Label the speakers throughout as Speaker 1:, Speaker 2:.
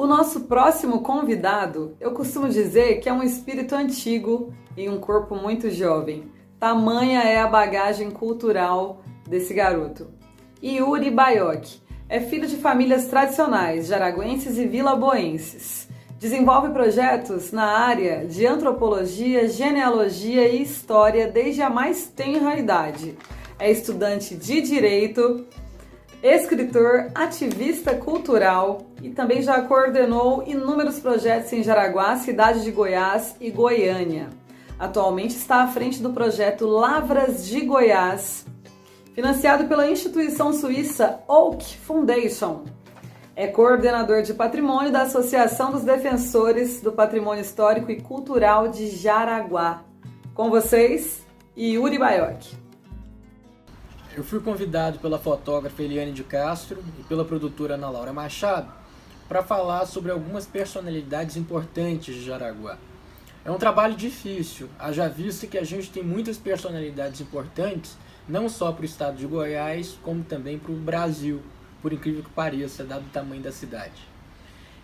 Speaker 1: nosso próximo convidado, eu costumo dizer que é um espírito antigo e um corpo muito jovem. Tamanha é a bagagem cultural desse garoto. Yuri Baiocchi é filho de famílias tradicionais, jaraguenses e vilaboenses. Desenvolve projetos na área de antropologia, genealogia e história desde a mais tenra idade. É estudante de direito, escritor, ativista cultural e também já coordenou inúmeros projetos em Jaraguá, cidade de Goiás e Goiânia. Atualmente está à frente do projeto Lavras de Goiás, financiado pela instituição suíça Oak Foundation. É coordenador de patrimônio da Associação dos Defensores do Patrimônio Histórico e Cultural de Jaraguá. Com vocês, Yuri Baiocchi.
Speaker 2: Eu fui convidado pela fotógrafa Eliane de Castro e pela produtora Ana Laura Machado para falar sobre algumas personalidades importantes de Jaraguá. É um trabalho difícil, haja vista que a gente tem muitas personalidades importantes, não só para o estado de Goiás, como também para o Brasil, por incrível que pareça, dado o tamanho da cidade.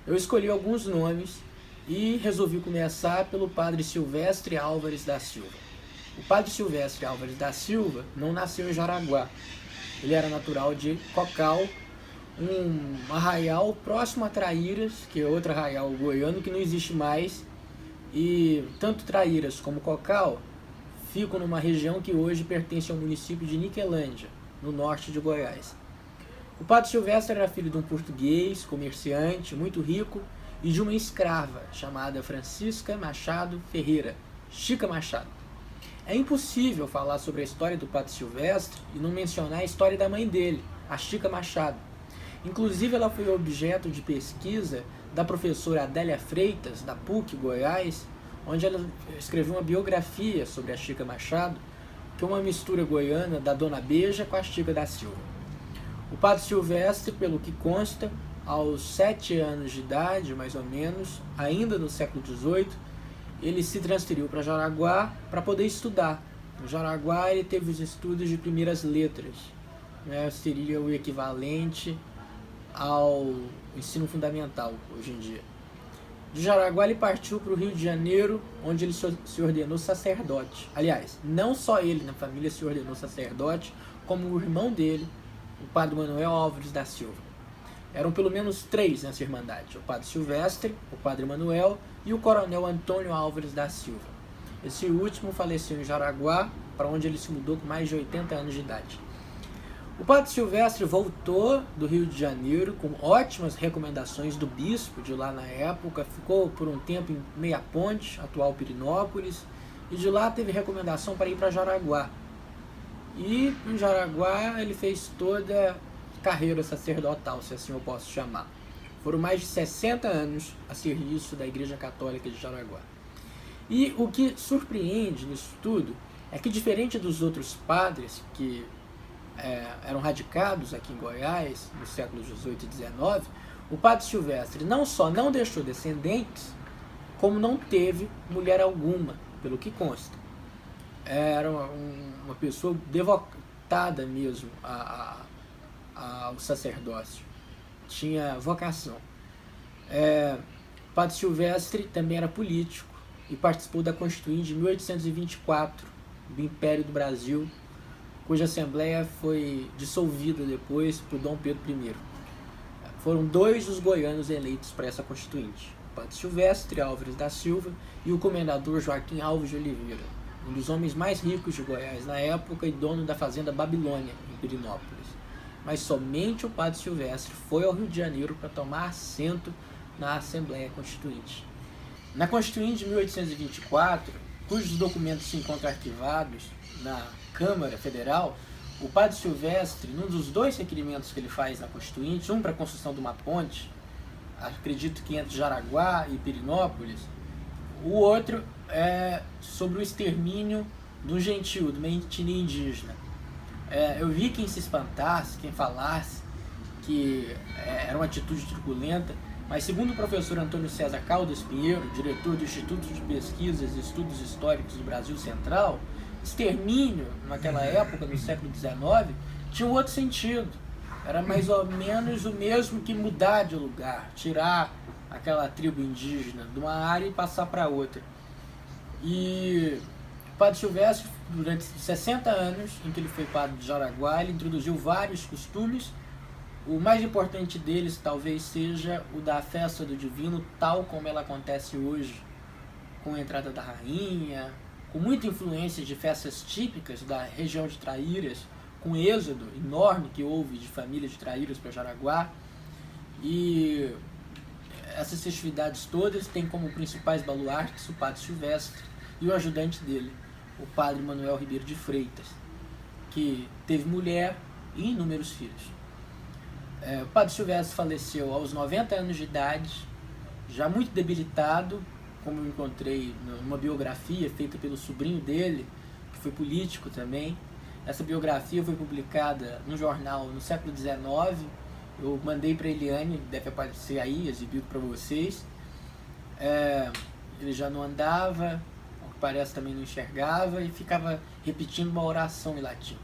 Speaker 2: Eu escolhi alguns nomes e resolvi começar pelo padre Silvestre Álvares da Silva. O padre Silvestre Álvares da Silva não nasceu em Jaraguá. Ele era natural de Cocal, um arraial próximo a Traíras, que é outro arraial goiano que não existe mais. E tanto Traíras como Cocal ficam numa região que hoje pertence ao município de Niquelândia, no norte de Goiás. O padre Silvestre era filho de um português, comerciante, muito rico, e de uma escrava chamada Francisca Machado Ferreira, Chica Machado. É impossível falar sobre a história do padre Silvestre e não mencionar a história da mãe dele, a Chica Machado. Inclusive, ela foi objeto de pesquisa da professora Adélia Freitas, da PUC Goiás, onde ela escreveu uma biografia sobre a Chica Machado, que é uma mistura goiana da Dona Beija com a Chica da Silva. O padre Silvestre, pelo que consta, aos 7 anos de idade, mais ou menos, ainda no século XVIII, ele se transferiu para Jaraguá para poder estudar. No Jaraguá ele teve os estudos de primeiras letras, né? Seria o equivalente ao ensino fundamental hoje em dia. De Jaraguá ele partiu para o Rio de Janeiro, onde ele se ordenou sacerdote. Aliás, não só ele na família se ordenou sacerdote, como o irmão dele, o padre Manuel Álvares da Silva. Eram pelo menos 3 nessa irmandade: o padre Silvestre, o padre Manuel e o coronel Antônio Álvares da Silva. Esse último faleceu em Jaraguá, para onde ele se mudou com mais de 80 anos de idade. O padre Silvestre voltou do Rio de Janeiro com ótimas recomendações do bispo de lá na época, ficou por um tempo em Meia Ponte, atual Pirinópolis, e de lá teve recomendação para ir para Jaraguá. E em Jaraguá ele fez toda carreira sacerdotal, se assim eu posso chamar. Foram mais de 60 anos a serviço da Igreja Católica de Jaraguá. E o que surpreende nisso tudo é que, diferente dos outros padres que eram radicados aqui em Goiás no século XVIII e XIX, o padre Silvestre não só não deixou descendentes, como não teve mulher alguma, pelo que consta. Era uma pessoa devotada mesmo ao sacerdócio, tinha vocação. O padre Silvestre também era político e participou da Constituinte de 1824 do Império do Brasil, cuja Assembleia foi dissolvida depois por Dom Pedro I. Foram 2 os goianos eleitos para essa Constituinte: o padre Silvestre Álvares da Silva e o comendador Joaquim Alves de Oliveira, um dos homens mais ricos de Goiás na época e dono da fazenda Babilônia, em Pirinópolis. Mas somente o padre Silvestre foi ao Rio de Janeiro para tomar assento na Assembleia Constituinte. Na Constituinte de 1824, cujos documentos se encontram arquivados na Câmara Federal, o padre Silvestre, num dos 2 requerimentos que ele faz na Constituinte, um para a construção de uma ponte, acredito que entre Jaraguá e Pirinópolis, o outro é sobre o extermínio do gentio, de uma etnia indígena. Eu vi quem se espantasse, quem falasse que era uma atitude truculenta, mas segundo o professor Antônio César Caldas Pinheiro, diretor do Instituto de Pesquisas e Estudos Históricos do Brasil Central, extermínio, naquela época, no século XIX, tinha um outro sentido. Era mais ou menos o mesmo que mudar de lugar, tirar aquela tribo indígena de uma área e passar para outra. E o Padre Silvestre, durante 60 anos em que ele foi padre de Jaraguá, ele introduziu vários costumes. O mais importante deles talvez seja o da festa do Divino, tal como ela acontece hoje, com a entrada da rainha, com muita influência de festas típicas da região de Traíras, com o êxodo enorme que houve de famílias de Traíras para Jaraguá. E essas festividades todas têm como principais baluartes o Padre Silvestre e o ajudante dele, o Padre Manuel Ribeiro de Freitas, que teve mulher e inúmeros filhos. O Padre Silvestre faleceu aos 90 anos de idade, já muito debilitado, como eu encontrei numa biografia feita pelo sobrinho dele, que foi político também. Essa biografia foi publicada no jornal no século XIX. Eu mandei para a Eliane, deve aparecer aí, exibido para vocês. Ele já não andava, ao que parece também não enxergava, e ficava repetindo uma oração em latim.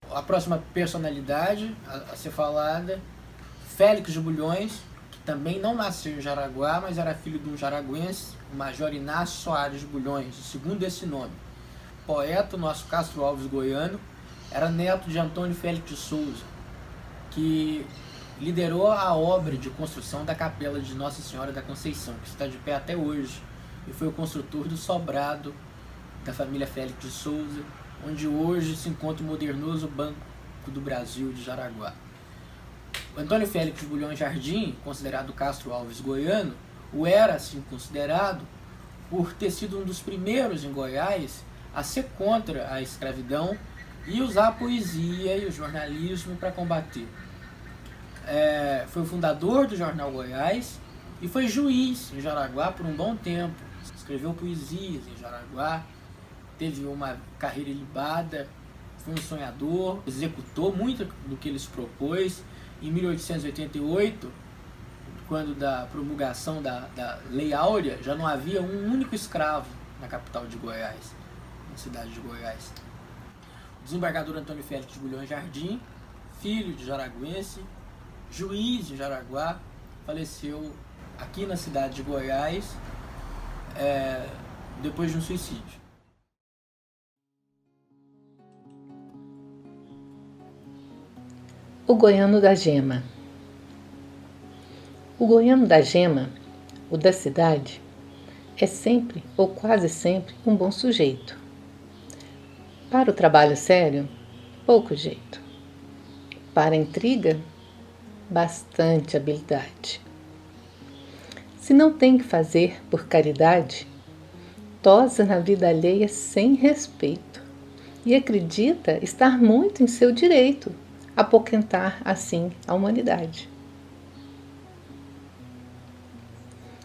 Speaker 2: A próxima personalidade a ser falada, Félix de Bulhões, que também não nasceu em Jaraguá, mas era filho de um jaraguense, o Major Inácio Soares de Bulhões, segundo esse nome. Poeta, nosso Castro Alves goiano, era neto de Antônio Félix de Souza, que liderou a obra de construção da Capela de Nossa Senhora da Conceição, que está de pé até hoje, e foi o construtor do sobrado da família Félix de Souza, onde hoje se encontra o modernoso Banco do Brasil de Jaraguá. O Antônio Félix de Bulhões Jardim, considerado Castro Alves goiano, o era assim considerado por ter sido um dos primeiros em Goiás a ser contra a escravidão e usar a poesia e o jornalismo para combater. Foi o fundador do Jornal Goiás e foi juiz em Jaraguá por um bom tempo. Escreveu poesias em Jaraguá, teve uma carreira ilibada, foi um sonhador, executou muito do que ele se propôs. Em 1888, quando da promulgação da Lei Áurea, já não havia um único escravo na capital de Goiás, na cidade de Goiás. O desembargador Antônio Félix de Bulhões Jardim, filho de jaraguense, juiz de Jaraguá, faleceu aqui na cidade de Goiás, depois de um suicídio.
Speaker 3: O Goiano da Gema. O Goiano da Gema O da cidade é sempre ou quase sempre um bom sujeito. Para o trabalho sério, pouco jeito. Para a intriga, bastante habilidade. Se não tem que fazer por caridade, tosa na vida alheia sem respeito e acredita estar muito em seu direito, apoquentar assim a humanidade.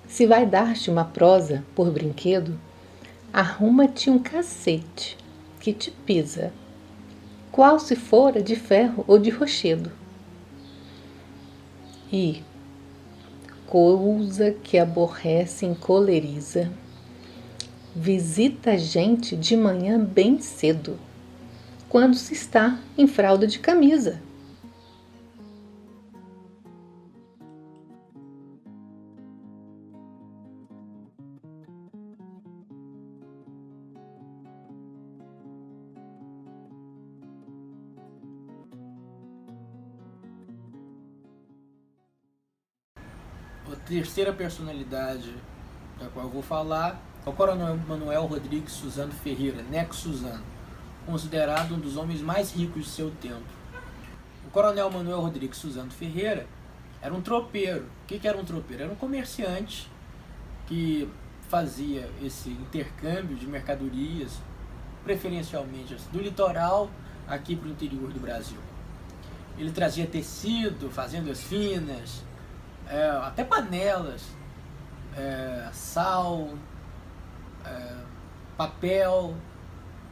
Speaker 3: Se vai dar-te uma prosa por brinquedo, arruma-te um cacete que te pisa, qual se fora de ferro ou de rochedo. E, coisa que aborrece e encoleriza, visita a gente de manhã bem cedo, quando se está em fralda de camisa.
Speaker 2: A terceira personalidade da qual eu vou falar é o Coronel Manuel Rodrigues Suzano Ferreira, Neco Suzano, considerado um dos homens mais ricos de seu tempo. O Coronel Manuel Rodrigues Suzano Ferreira era um tropeiro. O que era um tropeiro? Era um comerciante que fazia esse intercâmbio de mercadorias, preferencialmente do litoral aqui para o interior do Brasil. Ele trazia tecido, fazendas finas, até panelas, sal, papel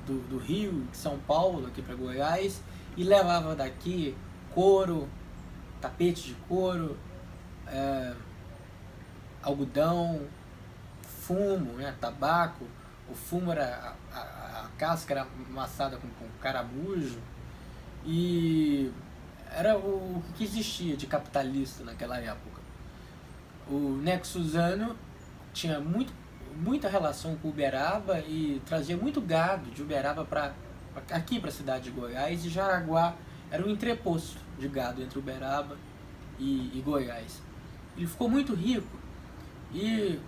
Speaker 2: do Rio, de São Paulo, aqui para Goiás, e levava daqui couro, tapete de couro, algodão, fumo, tabaco. O fumo era a casca era amassada com caramujo, e era o que existia de capitalista naquela época. O Neco Suzano tinha muita relação com Uberaba e trazia muito gado de Uberaba aqui para a cidade de Goiás, e Jaraguá era um entreposto de gado entre Uberaba e Goiás. Ele ficou muito rico e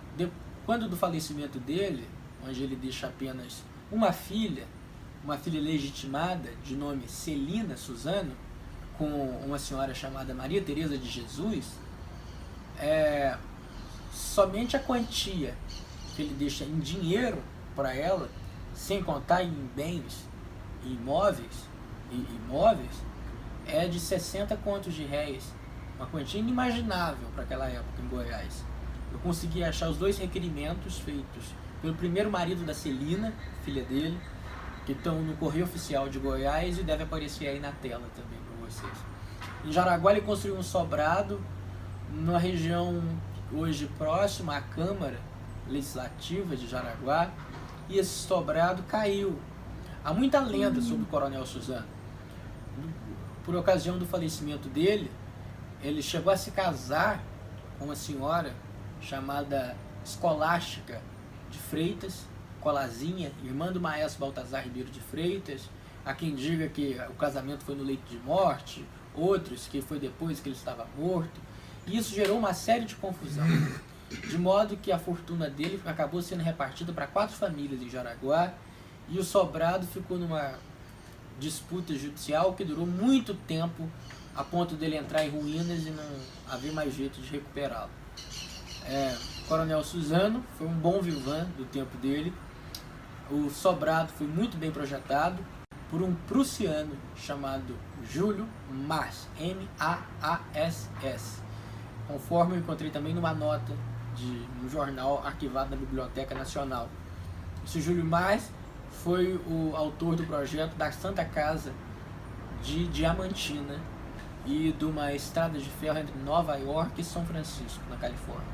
Speaker 2: quando do falecimento dele, onde ele deixa apenas uma filha legitimada de nome Celina Suzano, com uma senhora chamada Maria Teresa de Jesus, somente a quantia que ele deixa em dinheiro para ela, sem contar em bens imóveis, é de 60 contos de réis, uma quantia inimaginável para aquela época em Goiás. Eu consegui achar os 2 requerimentos feitos pelo primeiro marido da Celina, filha dele, que estão no Correio Oficial de Goiás e deve aparecer aí na tela também para vocês. Em Jaraguá ele construiu um sobrado numa região hoje próxima à Câmara Legislativa de Jaraguá, e esse sobrado caiu. Há muita lenda sobre o Coronel Suzano. Por ocasião do falecimento dele, ele chegou a se casar com uma senhora chamada Escolástica de Freitas, Colazinha, irmã do maestro Baltazar Ribeiro de Freitas. Há quem diga que o casamento foi no leito de morte, outros que foi depois que ele estava morto. E isso gerou uma série de confusão, de modo que a fortuna dele acabou sendo repartida para 4 famílias em Jaraguá, e o sobrado ficou numa disputa judicial que durou muito tempo, a ponto dele entrar em ruínas e não haver mais jeito de recuperá-lo. Coronel Suzano foi um bom vivan do tempo dele. O sobrado foi muito bem projetado por um prussiano chamado Júlio Maass, M-A-A-S-S, conforme eu encontrei também numa nota no jornal arquivado na Biblioteca Nacional. Esse Júlio Maass foi o autor do projeto da Santa Casa de Diamantina e de uma estrada de ferro entre Nova York e São Francisco, na Califórnia.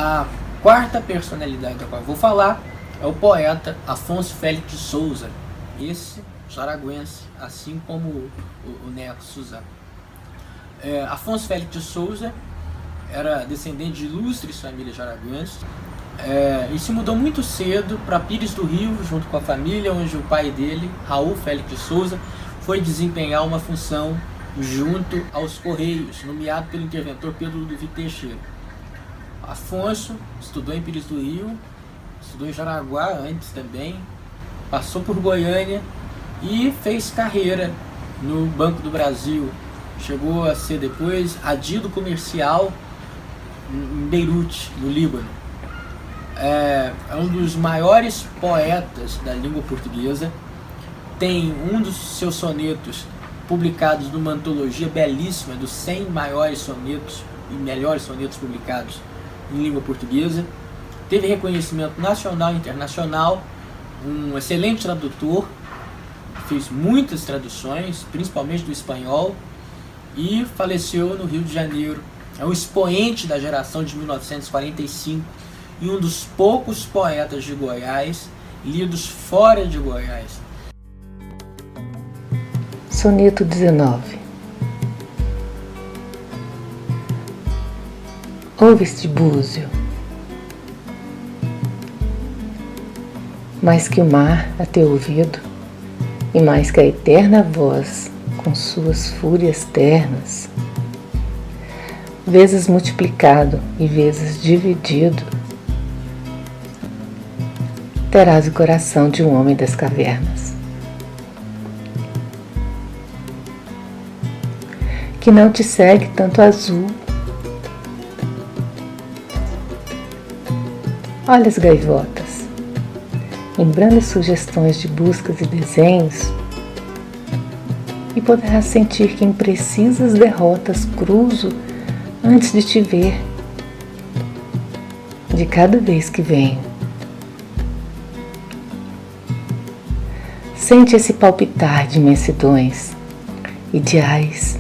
Speaker 2: A quarta personalidade da qual eu vou falar é o poeta Afonso Félix de Souza, esse jaraguense, assim como o Neco Suzano. Afonso Félix de Souza era descendente de ilustres famílias jaraguenses e se mudou muito cedo para Pires do Rio, junto com a família, onde o pai dele, Raul Félix de Souza, foi desempenhar uma função junto aos Correios, nomeado pelo interventor Pedro Ludovico Teixeira. Afonso estudou em Pires do Rio, estudou em Jaraguá antes também, passou por Goiânia e fez carreira no Banco do Brasil. Chegou a ser depois adido comercial em Beirute, no Líbano. É um dos maiores poetas da língua portuguesa. Tem um dos seus sonetos publicados numa antologia belíssima dos 100 maiores sonetos e melhores sonetos publicados em língua portuguesa. Teve reconhecimento nacional e internacional, um excelente tradutor, fez muitas traduções, principalmente do espanhol, e faleceu no Rio de Janeiro. É um expoente da geração de 1945 e um dos poucos poetas de Goiás lidos fora de Goiás.
Speaker 3: Soneto 19. Ouve-te, búzio, mais que o mar a teu ouvido, e mais que a eterna voz com suas fúrias ternas, vezes multiplicado e vezes dividido, terás o coração de um homem das cavernas, que não te segue tanto azul. Olha as gaivotas, em brandas sugestões de buscas e desenhos, e poderás sentir que em precisas derrotas cruzo antes de te ver, de cada vez que venho. Sente esse palpitar de imensidões, ideais,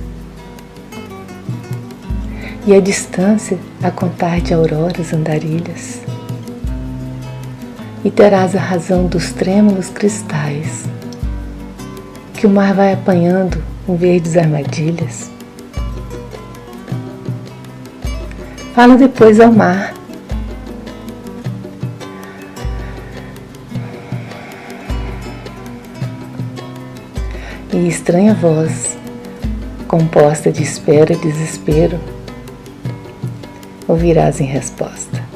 Speaker 3: e a distância a contar de auroras andarilhas, e terás a razão dos trêmulos cristais que o mar vai apanhando em verdes armadilhas. Fala depois ao mar. E estranha voz, composta de espera e desespero, ouvirás em resposta.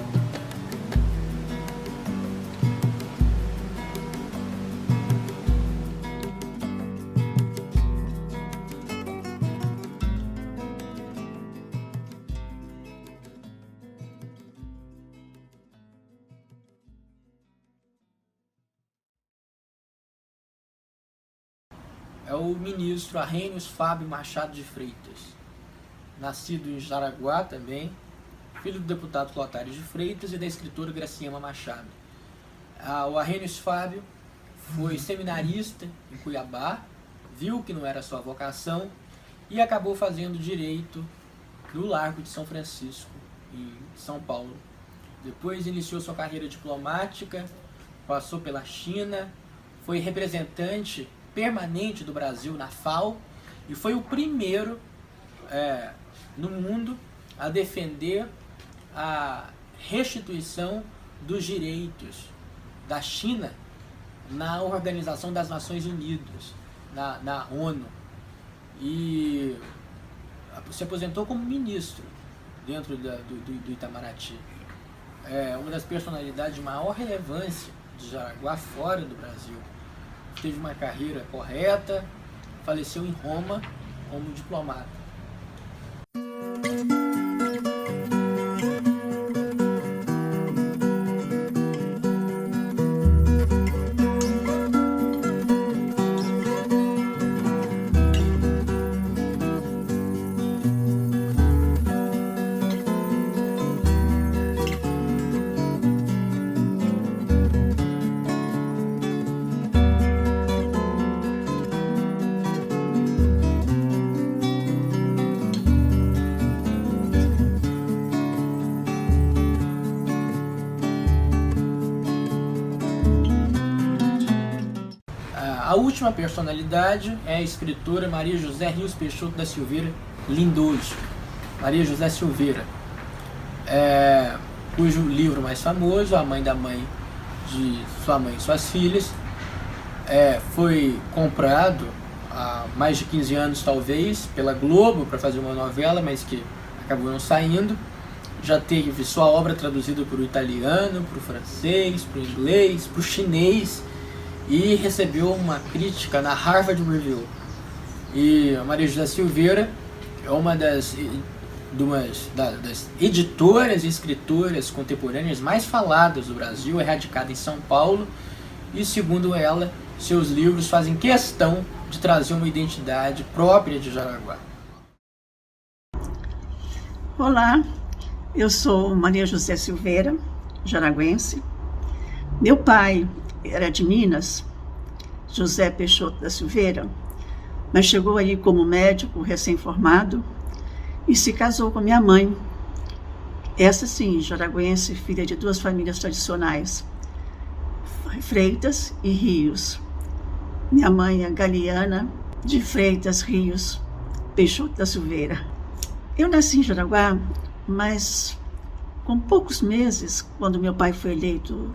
Speaker 2: É o ministro Arrhenius Fábio Machado de Freitas, nascido em Jaraguá também, filho do deputado Clotário de Freitas e da escritora Graciema Machado. O Arrhenius Fábio foi seminarista em Cuiabá, viu que não era sua vocação e acabou fazendo direito no Largo de São Francisco, em São Paulo. Depois iniciou sua carreira diplomática, passou pela China, foi representante permanente do Brasil na FAO e foi o primeiro no mundo a defender a restituição dos direitos da China na Organização das Nações Unidas, na ONU, e se aposentou como ministro dentro do Itamaraty. É uma das personalidades de maior relevância de Jaraguá fora do Brasil. Teve uma carreira correta, faleceu em Roma como diplomata. última personalidade é a escritora Maria José Rios Peixoto da Silveira Lindoso. Maria José Silveira, cujo livro mais famoso, A Mãe da Mãe de Sua Mãe e Suas Filhas, foi comprado há mais de 15 anos talvez pela Globo para fazer uma novela, mas que acabou não saindo. Já teve sua obra traduzida para o italiano, para o francês, para o inglês, para o chinês, e recebeu uma crítica na Harvard Review. E a Maria José Silveira é uma das editoras e escritoras contemporâneas mais faladas do Brasil, é radicada em São Paulo, e segundo ela, seus livros fazem questão de trazer uma identidade própria de Jaraguá.
Speaker 4: Olá, eu sou Maria José Silveira, jaraguense. Meu pai era de Minas, José Peixoto da Silveira, mas chegou aí como médico recém-formado e se casou com minha mãe. Essa sim, jaraguense, filha de duas famílias tradicionais, Freitas e Rios. Minha mãe é Galiana de Freitas, Rios, Peixoto da Silveira. Eu nasci em Jaraguá, mas com poucos meses, quando meu pai foi eleito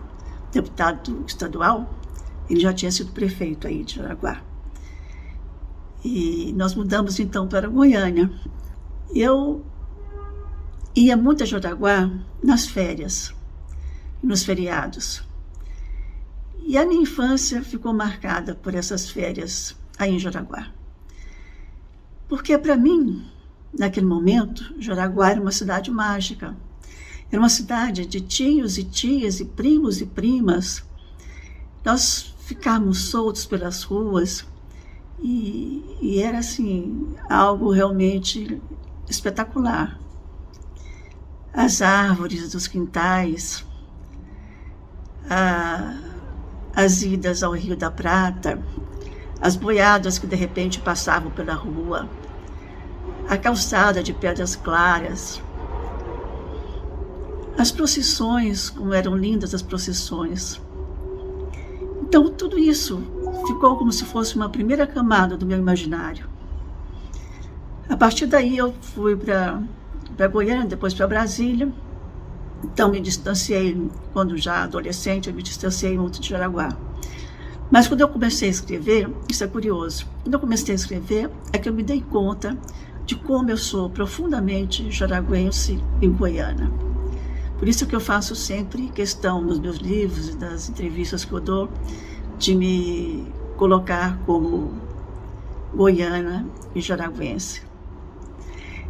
Speaker 4: deputado estadual, ele já tinha sido prefeito aí de Jaraguá. E nós mudamos então para Goiânia. Eu ia muito a Jaraguá nas férias, nos feriados. E a minha infância ficou marcada por essas férias aí em Jaraguá. Porque para mim, naquele momento, Jaraguá era uma cidade mágica. Era uma cidade de tios e tias e primos e primas. Nós ficávamos soltos pelas ruas e era assim, algo realmente espetacular. As árvores dos quintais, as idas ao Rio da Prata, as boiadas que de repente passavam pela rua, a calçada de Pedras Claras, as procissões, como eram lindas as procissões. Então, tudo isso ficou como se fosse uma primeira camada do meu imaginário. A partir daí, eu fui para Goiânia, depois para Brasília. Então, me distanciei, quando já adolescente, eu me distanciei muito de Jaraguá. Mas quando eu comecei a escrever, isso é curioso, quando eu comecei a escrever, é que eu me dei conta de como eu sou profundamente jaraguense e goiana. Por isso que eu faço sempre questão nos meus livros e das entrevistas que eu dou de me colocar como goiana e jaraguense.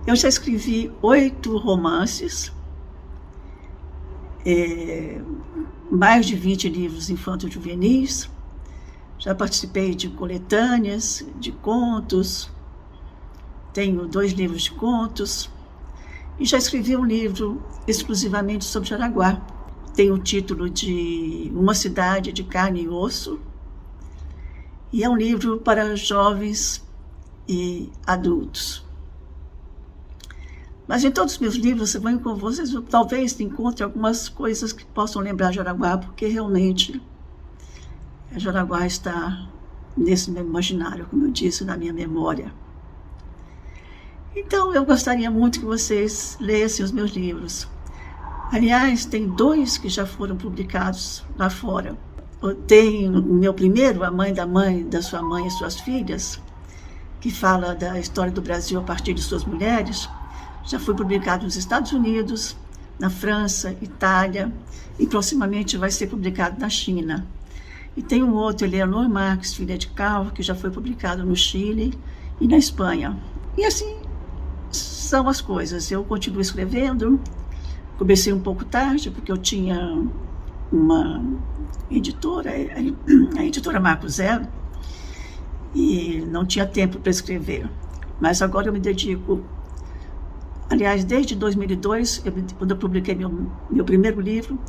Speaker 4: Eu já escrevi 8 romances, mais de 20 livros infanto-juvenis, já participei de coletâneas, de contos, tenho 2 livros de contos, e já escrevi um livro exclusivamente sobre Jaraguá. Tem o título de Uma Cidade de Carne e Osso, e é um livro para jovens e adultos. Mas em todos os meus livros, vocês talvez encontrem algumas coisas que possam lembrar Jaraguá, porque realmente Jaraguá está nesse meu imaginário, como eu disse, na minha memória. Então, eu gostaria muito que vocês lessem os meus livros. Aliás, tem 2 que já foram publicados lá fora. Tem o meu primeiro, A Mãe da Sua Mãe e Suas Filhas, que fala da história do Brasil a partir de suas mulheres. Já foi publicado nos Estados Unidos, na França, Itália, e proximamente vai ser publicado na China. E tem um outro, Eleanor Marques, Filha de Carro, que já foi publicado no Chile e na Espanha. E assim são as coisas. Eu continuo escrevendo, comecei um pouco tarde, porque eu tinha uma editora, a editora Marco Zero, e não tinha tempo para escrever. Mas agora eu me dedico, aliás, desde 2002, quando eu publiquei meu primeiro livro,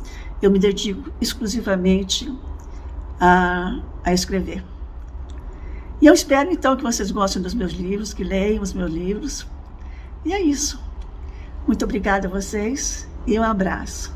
Speaker 4: eu me dedico exclusivamente a escrever. E eu espero, então, que vocês gostem dos meus livros, que leiam os meus livros. E é isso. Muito obrigada a vocês e um abraço.